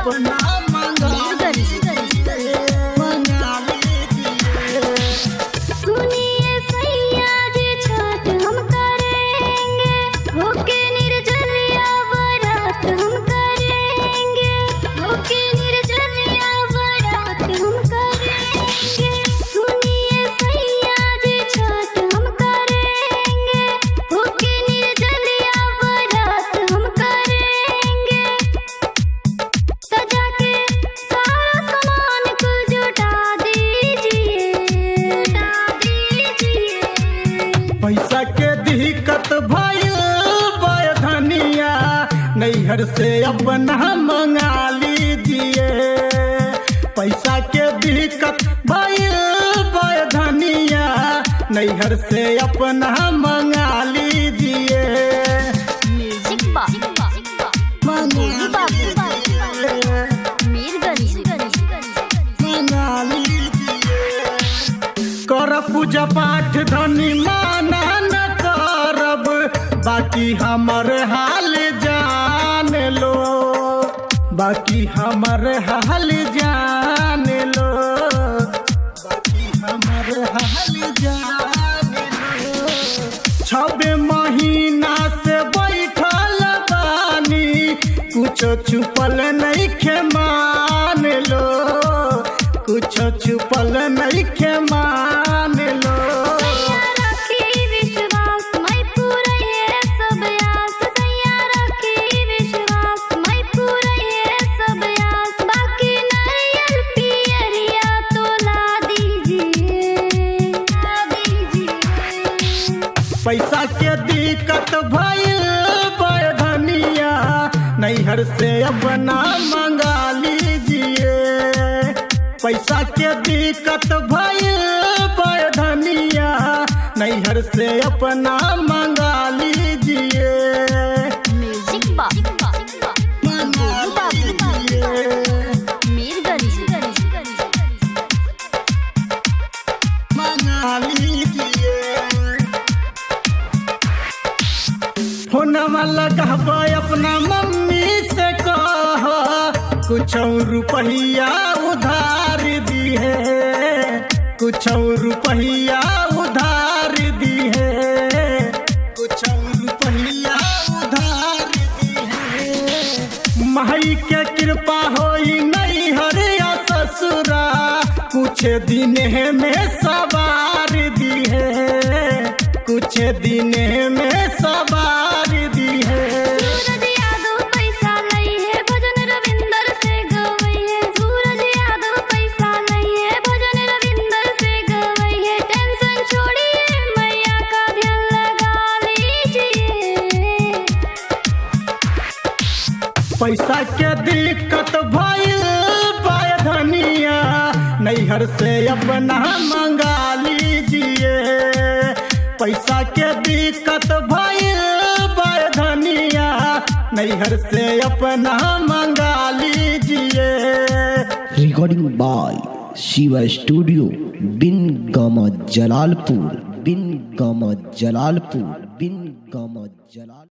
अपना मंगा लीजिए। सुनिए सैया जी छठ हम करेंगे, होके निर्जलिया व्रत हम करेंगे, होके निर्जलिया व्रत हम करेंगे। सुनिए सैया जी छठ हम करेंगे, होके निर्जलिया व्रत हम करेंगे। सजा के सारा सामान कुल जुटा दीजिए, पैसा के दिक्कत भइल धनिया, नैहर से अपना मंगा लीजिए। पैसा के दिक्कत भइल धनिया, नैहर से अपना मंगा लीजिए। म्यूजिक कर पूजा पाठ धनी माना न करब, बाकी हमर हाल जान लो, बाकी हमर हाल जान लो, बाकी हमर हाल जान लो। 6 महीना से बैठल बानी, कुछ छुपल नहीं खे मान लो, कुछ छुपल नहीं खे मान लो। सैया रखी विश्वास मैं पूरा ये सब आस, सैया रखी विश्वास मैं पूरा ये सब आस। बाकी नारियल पियरिया तो ला दीजिए, ला दीजिए। पैसा के दिक्कत भइल धनिया, नैहर से अपना मंगा लीजिए। पैसा के दिक्कत भइल धनिया, नैहर से अपना मंगा लीजिए। म्यूजिक मंगा लीजिए। फोनमा लगब अपना मम्मी से कह, कुछ रुपया उधार दी है, कुछ रुपया उधार दी है, कुछ रुपया उधार दी है। माई के कृपा होई नहीं हरिया ससुरा, कुछ दिन में सवार दी है, कुछ दिन में सवार दी है। सूरज यादव पैसा नहीं है, भजन रविंदर से गवई है। सूरज यादव पैसा नहीं है, भजन रविंदर से गवई है। टेंशन छोड़िए मैया का ध्यान लगा लीजिए। पैसा के दिक्कत भइल धनिया, नैहर से अपना मंगा लीजिए। पैसा के दिक्कत भइल धनिया, नैहर से अपना मंगा लीजिए। रिकॉर्डिंग बाय शिवा स्टूडियो, बिन गामा जलालपुर, बिन गामा जलालपुर, बिन गामा जलाल।